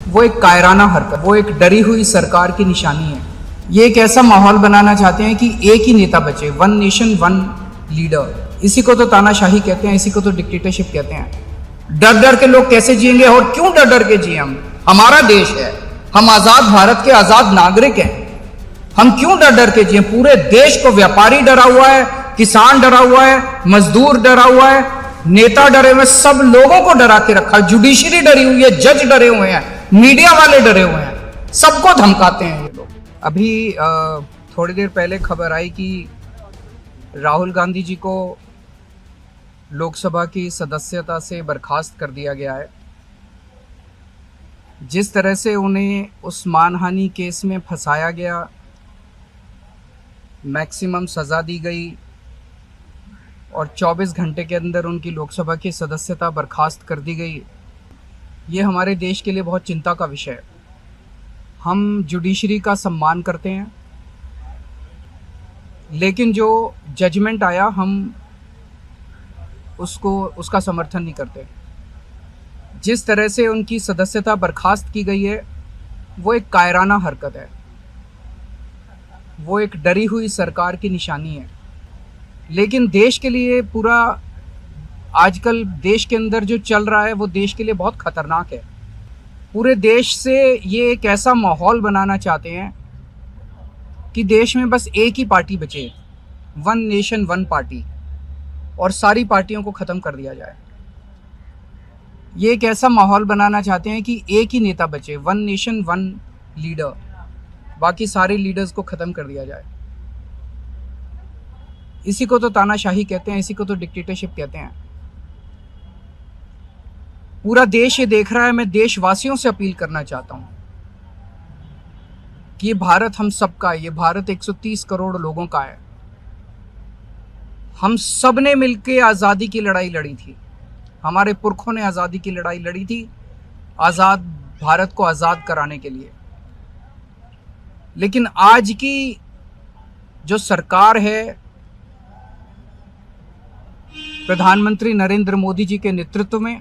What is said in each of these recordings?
वो एक कायराना हरकत, वो एक डरी हुई सरकार की निशानी है। ये एक ऐसा माहौल बनाना चाहते हैं कि एक ही नेता बचे, वन नेशन वन लीडर। इसी को तो तानाशाही कहते हैं, इसी को तो डिक्टेटरशिप कहते हैं। डर डर के लोग कैसे जिएंगे और क्यों डर डर के जिए? हम, हमारा देश है, हम आजाद भारत के आजाद नागरिक हैं। हम क्यों डर डर के जिए? पूरे देश को व्यापारी डरा हुआ है, किसान डरा हुआ है, मजदूर डरा हुआ है, नेता डरे हुए, सब लोगों को डरा के रखा। जुडिशरी डरी हुई है, जज डरे हुए हैं, मीडिया वाले डरे हुए हैं, सबको धमकाते हैं ये लोग। अभी थोड़ी देर पहले खबर आई कि राहुल गांधी जी को लोकसभा की सदस्यता से बर्खास्त कर दिया गया है। जिस तरह से उन्हें उस मानहानि केस में फंसाया गया, मैक्सिमम सज़ा दी गई और 24 घंटे के अंदर उनकी लोकसभा की सदस्यता बर्खास्त कर दी गई, ये हमारे देश के लिए बहुत चिंता का विषय है। हम जुडिशरी का सम्मान करते हैं, लेकिन जो जजमेंट आया हम उसका समर्थन नहीं करते। जिस तरह से उनकी सदस्यता बर्खास्त की गई है, वो एक कायराना हरकत है, वो एक डरी हुई सरकार की निशानी है। लेकिन देश के लिए पूरा आजकल देश के अंदर जो चल रहा है वो देश के लिए बहुत ख़तरनाक है। पूरे देश से ये एक ऐसा माहौल बनाना चाहते हैं कि देश में बस एक ही पार्टी बचे, वन नेशन वन पार्टी, और सारी पार्टियों को ख़त्म कर दिया जाए। ये एक ऐसा माहौल बनाना चाहते हैं कि एक ही नेता बचे, वन नेशन वन लीडर, बाकी सारे लीडर्स को ख़त्म कर दिया जाए। इसी को तो तानाशाही कहते हैं, इसी को तो डिक्टेटरशिप कहते हैं। पूरा देश ये देख रहा है। मैं देशवासियों से अपील करना चाहता हूं कि ये भारत हम सबका है, ये भारत 130 करोड़ लोगों का है। हम सब ने मिलकर आज़ादी की लड़ाई लड़ी थी, हमारे पुरखों ने आज़ादी की लड़ाई लड़ी थी, आज़ाद भारत को आज़ाद कराने के लिए। लेकिन आज की जो सरकार है, प्रधानमंत्री नरेंद्र मोदी जी के नेतृत्व में,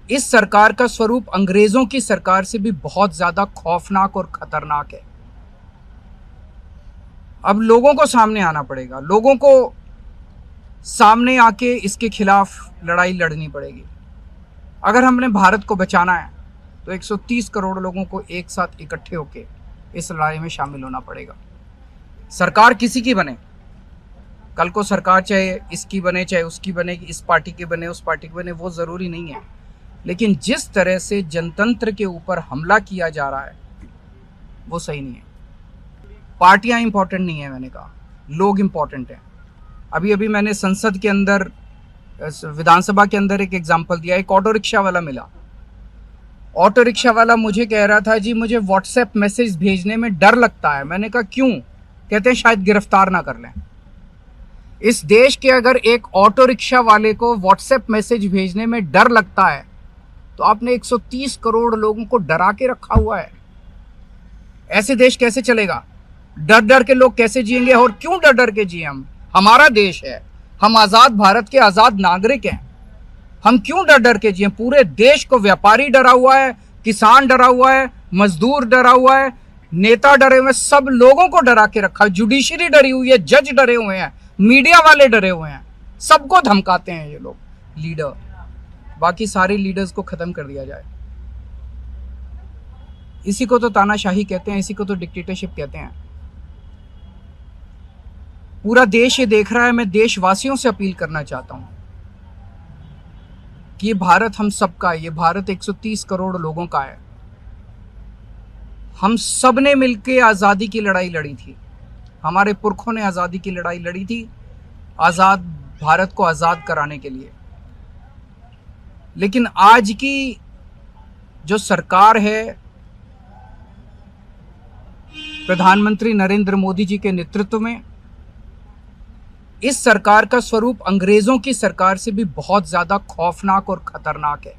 इस सरकार का स्वरूप अंग्रेजों की सरकार से भी बहुत ज्यादा खौफनाक और खतरनाक है। अब लोगों को सामने आना पड़ेगा, लोगों को सामने आके इसके खिलाफ लड़ाई लड़नी पड़ेगी। अगर हमने भारत को बचाना है तो 130 करोड़ लोगों को एक साथ इकट्ठे होके इस लड़ाई में शामिल होना पड़ेगा। सरकार किसी की बने, कल को सरकार चाहे इसकी बने चाहे उसकी बने, इस पार्टी की बने उस पार्टी की बने, वो ज़रूरी नहीं है। लेकिन जिस तरह से जनतंत्र के ऊपर हमला किया जा रहा है वो सही नहीं है। पार्टियां इंपॉर्टेंट नहीं है, मैंने कहा लोग इंपॉर्टेंट हैं। अभी अभी मैंने संसद के अंदर, विधानसभा के अंदर एक एग्जाम्पल दिया। एक ऑटो रिक्शा वाला मिला, ऑटो रिक्शा वाला मुझे कह रहा था जी मुझे व्हाट्सएप मैसेज भेजने में डर लगता है। मैंने कहा क्यों? कहते हैं शायद गिरफ्तार ना कर लें। इस देश के अगर एक ऑटो रिक्शा वाले को व्हाट्सएप मैसेज भेजने में डर लगता है तो आपने 130 करोड़ लोगों को डरा के रखा हुआ है। ऐसे देश कैसे चलेगा? डर डर के लोग कैसे जिएंगे और क्यों डर डर के जिए? हम, हमारा देश है, हम आजाद भारत के आजाद नागरिक हैं। हम क्यों डर डर के जिए? पूरे देश को व्यापारी डरा हुआ है, किसान डरा हुआ है, मजदूर डरा हुआ है, नेता डरे हुए हैं, सब लोगों को डरा के रखा। जुडिशरी डरी हुई है, जज डरे हुए हैं, मीडिया वाले डरे हुए हैं, सबको धमकाते हैं ये लोग लीडर, बाकी सारे लीडर्स को खत्म कर दिया जाए। इसी को तो तानाशाही कहते हैं, इसी को तो डिक्टेटरशिप कहते हैं। पूरा देश ये देख रहा है। मैं देशवासियों से अपील करना चाहता हूं कि ये भारत हम सबका है, ये भारत 130 करोड़ लोगों का है। हम सब ने मिलकर आज़ादी की लड़ाई लड़ी थी, हमारे पुरखों ने आज़ादी की लड़ाई लड़ी थी, आज़ाद भारत को आज़ाद कराने के लिए। लेकिन आज की जो सरकार है, प्रधानमंत्री नरेंद्र मोदी जी के नेतृत्व में, इस सरकार का स्वरूप अंग्रेजों की सरकार से भी बहुत ज्यादा खौफनाक और खतरनाक है।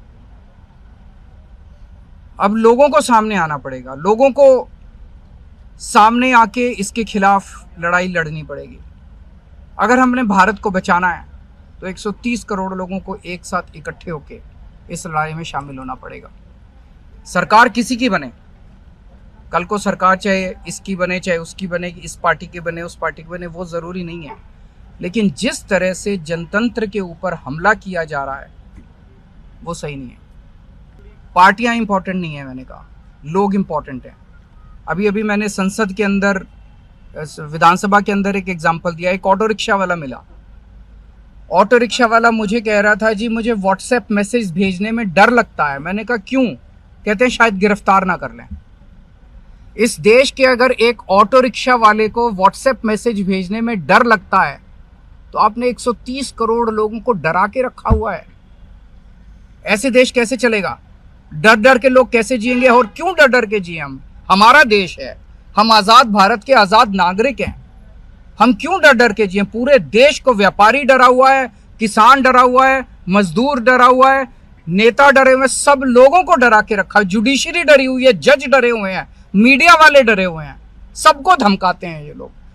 अब लोगों को सामने आना पड़ेगा, लोगों को सामने आके इसके खिलाफ लड़ाई लड़नी पड़ेगी। अगर हमने भारत को बचाना है तो 130 करोड़ लोगों को एक साथ इकट्ठे होके इस लड़ाई में शामिल होना पड़ेगा। सरकार किसी की बने, कल को सरकार चाहे इसकी बने चाहे उसकी बने, इस पार्टी की बने उस पार्टी की बने, वो ज़रूरी नहीं है। लेकिन जिस तरह से जनतंत्र के ऊपर हमला किया जा रहा है वो सही नहीं है। पार्टियां इंपॉर्टेंट नहीं है, मैंने कहा लोग इंपॉर्टेंट हैं। अभी अभी मैंने संसद के अंदर, विधानसभा के अंदर एक एग्जाम्पल दिया। एक ऑटो रिक्शा वाला मिला, ऑटो रिक्शा वाला मुझे कह रहा था जी मुझे व्हाट्सएप मैसेज भेजने में डर लगता है। मैंने कहा क्यों? कहते हैं शायद गिरफ्तार ना कर लें। इस देश के अगर एक ऑटो रिक्शा वाले को व्हाट्सएप मैसेज भेजने में डर लगता है तो आपने 130 करोड़ लोगों को डरा के रखा हुआ है। ऐसे देश कैसे चलेगा? डर डर के लोग कैसे जिएंगे? और क्यों डर डर के जिए? हम, हमारा देश है, हम आज़ाद भारत के आज़ाद नागरिक हैं, हम क्यों डर डर के जिए? पूरे देश को व्यापारी डरा हुआ है, किसान डरा हुआ है, मजदूर डरा हुआ है, नेता डरे हुए हैं, सब लोगों को डरा के रखा है। जुडिशरी डरी हुई है, जज डरे हुए हैं, मीडिया वाले डरे हुए हैं, सबको धमकाते हैं ये लोग।